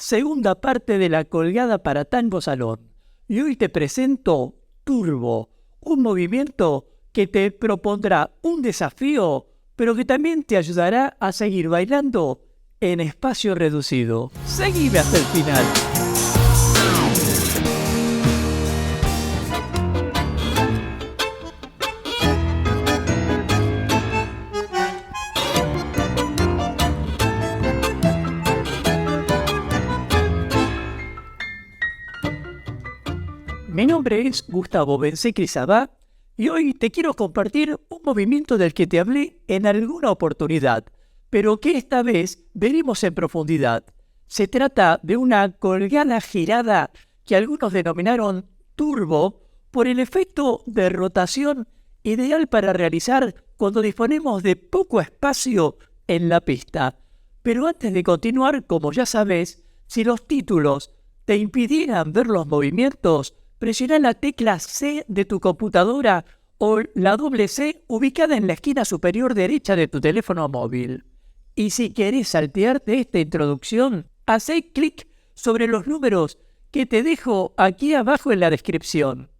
segunda parte de la colgada para Tango Salón. Y hoy te presento Turbo, un movimiento que te propondrá un desafío, pero que también te ayudará a seguir bailando en espacio reducido. Seguime hasta el final. Mi nombre es Gustavo Bencé-Crisabá y hoy te quiero compartir un movimiento del que te hablé en alguna oportunidad, pero que esta vez veremos en profundidad. Se trata de una colgada girada que algunos denominaron turbo por el efecto de rotación ideal para realizar cuando disponemos de poco espacio en la pista. Pero antes de continuar, como ya sabes, si los títulos te impidieran ver los movimientos, presiona la tecla C de tu computadora o la doble C ubicada en la esquina superior derecha de tu teléfono móvil. Y si querés saltearte esta introducción, hacé clic sobre los números que te dejo aquí abajo en la descripción.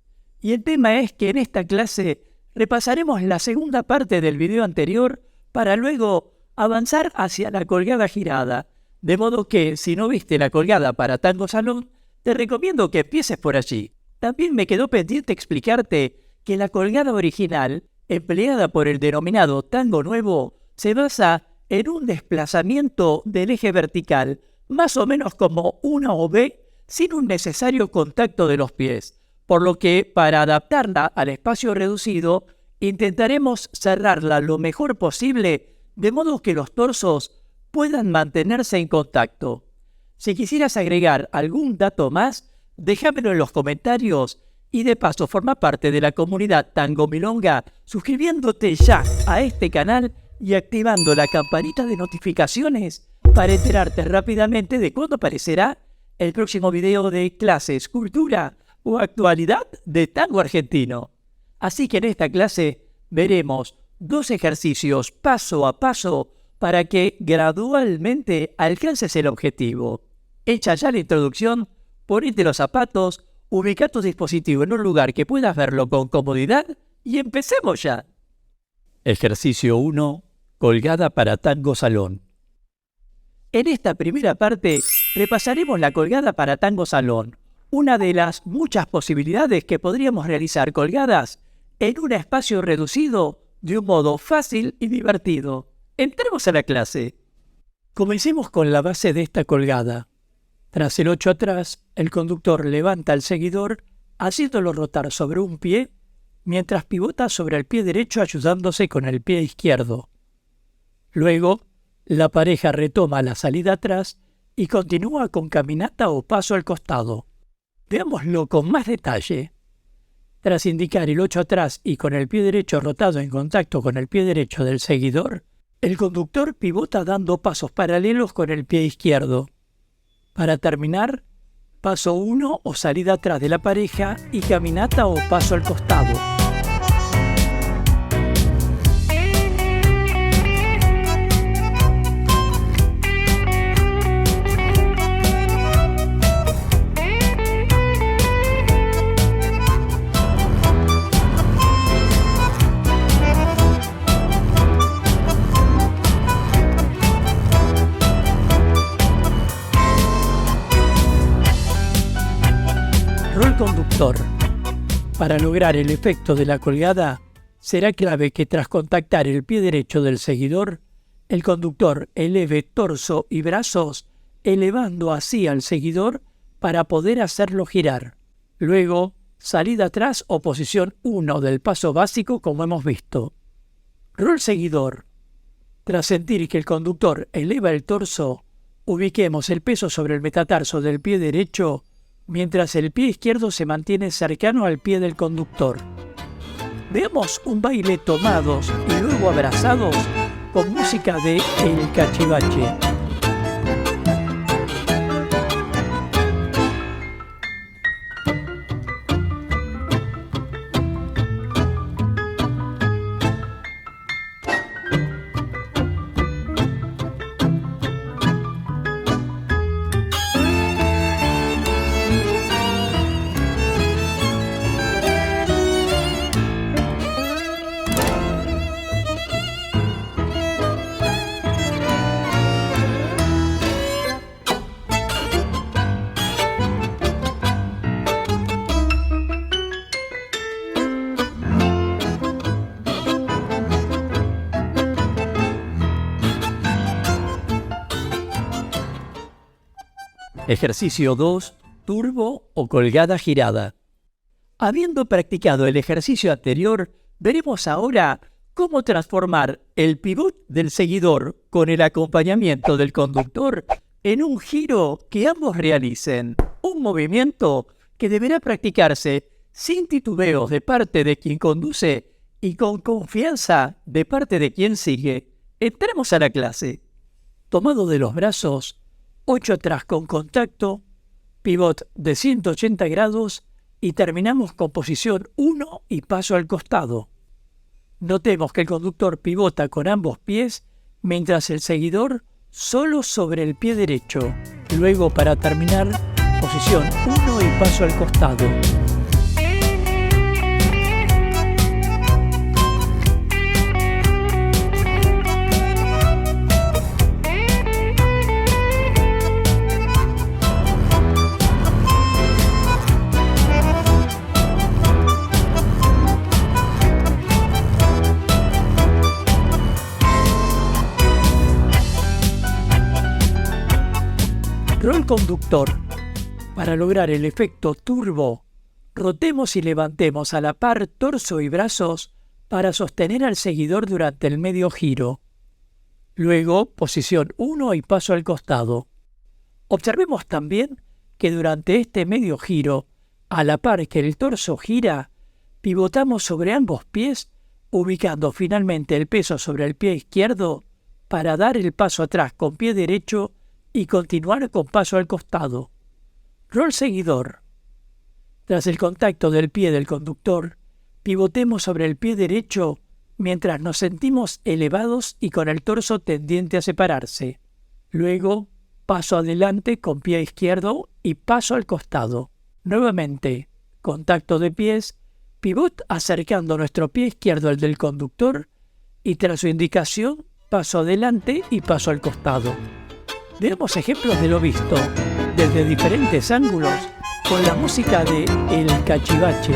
Y el tema es que en esta clase repasaremos la segunda parte del video anterior para luego avanzar hacia la colgada girada. De modo que, si no viste la colgada para Tango Salón, te recomiendo que empieces por allí. También me quedó pendiente explicarte que la colgada original, empleada por el denominado tango nuevo, se basa en un desplazamiento del eje vertical, más o menos como una V, sin un necesario contacto de los pies, por lo que para adaptarla al espacio reducido, intentaremos cerrarla lo mejor posible, de modo que los torsos puedan mantenerse en contacto. Si quisieras agregar algún dato más, déjamelo en los comentarios y de paso forma parte de la comunidad Tango Milonga suscribiéndote ya a este canal y activando la campanita de notificaciones para enterarte rápidamente de cuándo aparecerá el próximo video de clases, cultura o actualidad de tango argentino. Así que en esta clase veremos 2 ejercicios paso a paso para que gradualmente alcances el objetivo. Hecha ya la introducción, ponete los zapatos, ubica tu dispositivo en un lugar que puedas verlo con comodidad y empecemos ya. Ejercicio 1. Colgada para Tango Salón. En esta primera parte repasaremos la colgada para Tango Salón, una de las muchas posibilidades que podríamos realizar colgadas en un espacio reducido de un modo fácil y divertido. Entremos a la clase. Comencemos con la base de esta colgada. Tras el 8 atrás, el conductor levanta al seguidor, haciéndolo rotar sobre un pie, mientras pivota sobre el pie derecho ayudándose con el pie izquierdo. Luego, la pareja retoma la salida atrás y continúa con caminata o paso al costado. Veámoslo con más detalle. Tras indicar el 8 atrás y con el pie derecho rotado en contacto con el pie derecho del seguidor, el conductor pivota dando pasos paralelos con el pie izquierdo. Para terminar, paso 1 o salida atrás de la pareja y caminata o paso al costado. Rol conductor. Para lograr el efecto de la colgada, será clave que tras contactar el pie derecho del seguidor, el conductor eleve torso y brazos, elevando así al seguidor para poder hacerlo girar. Luego, salida atrás o posición 1 del paso básico como hemos visto. Rol seguidor. Tras sentir que el conductor eleva el torso, ubiquemos el peso sobre el metatarso del pie derecho mientras el pie izquierdo se mantiene cercano al pie del conductor. Veamos un baile tomados y luego abrazados con música de El Cachivache. Ejercicio 2. Turbo o colgada girada. Habiendo practicado el ejercicio anterior, veremos ahora cómo transformar el pivot del seguidor con el acompañamiento del conductor en un giro que ambos realicen. Un movimiento que deberá practicarse sin titubeos de parte de quien conduce y con confianza de parte de quien sigue. Entremos a la clase. Tomado de los brazos, 8 atrás con contacto, pivot de 180 grados y terminamos con posición 1 y paso al costado. Notemos que el conductor pivota con ambos pies, mientras el seguidor solo sobre el pie derecho. Luego, para terminar, posición 1 y paso al costado. Rol conductor. Para lograr el efecto turbo, rotemos y levantemos a la par torso y brazos para sostener al seguidor durante el medio giro. Luego, posición 1 y paso al costado. Observemos también que durante este medio giro, a la par que el torso gira, pivotamos sobre ambos pies, ubicando finalmente el peso sobre el pie izquierdo para dar el paso atrás con pie derecho y continuar con paso al costado. Rol seguidor. Tras el contacto del pie del conductor, pivotemos sobre el pie derecho mientras nos sentimos elevados y con el torso tendiente a separarse. Luego, paso adelante con pie izquierdo y paso al costado. Nuevamente, contacto de pies, pivot acercando nuestro pie izquierdo al del conductor y tras su indicación, paso adelante y paso al costado. Veamos ejemplos de lo visto desde diferentes ángulos con la música de El Cachivache.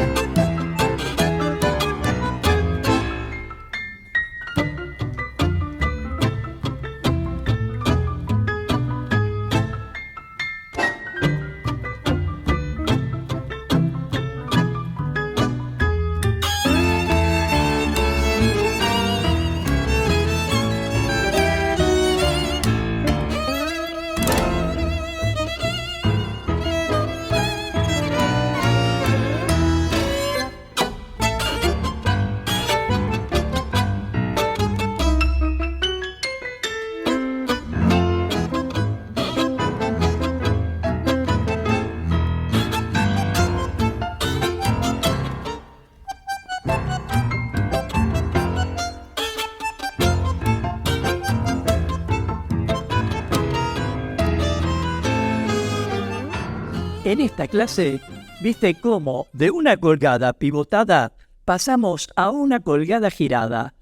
En esta clase, viste cómo de una colgada pivotada pasamos a una colgada girada,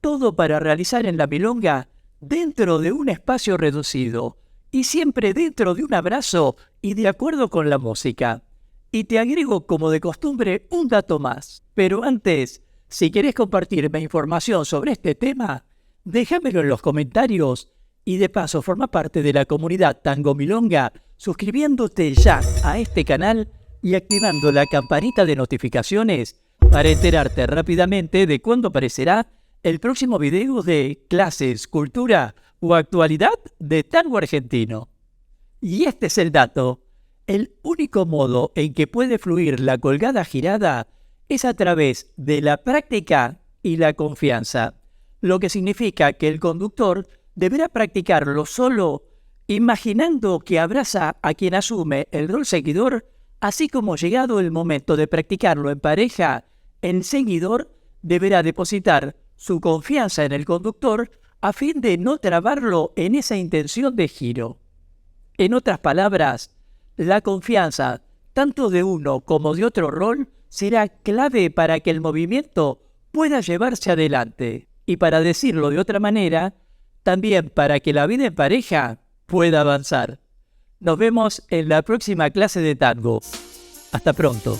todo para realizar en la milonga dentro de un espacio reducido y siempre dentro de un abrazo y de acuerdo con la música. Y te agrego como de costumbre un dato más, pero antes, si querés compartirme información sobre este tema, déjamelo en los comentarios y de paso forma parte de la comunidad Tango Milonga suscribiéndote ya a este canal y activando la campanita de notificaciones para enterarte rápidamente de cuándo aparecerá el próximo video de clases, cultura o actualidad de tango argentino. Y este es el dato. El único modo en que puede fluir la colgada girada es a través de la práctica y la confianza, lo que significa que el conductor deberá practicarlo solo, imaginando que abraza a quien asume el rol seguidor, así como llegado el momento de practicarlo en pareja, el seguidor deberá depositar su confianza en el conductor a fin de no trabarlo en esa intención de giro. En otras palabras, la confianza, tanto de uno como de otro rol, será clave para que el movimiento pueda llevarse adelante. Y para decirlo de otra manera, también para que la vida en pareja pueda avanzar. Nos vemos en la próxima clase de tango. Hasta pronto.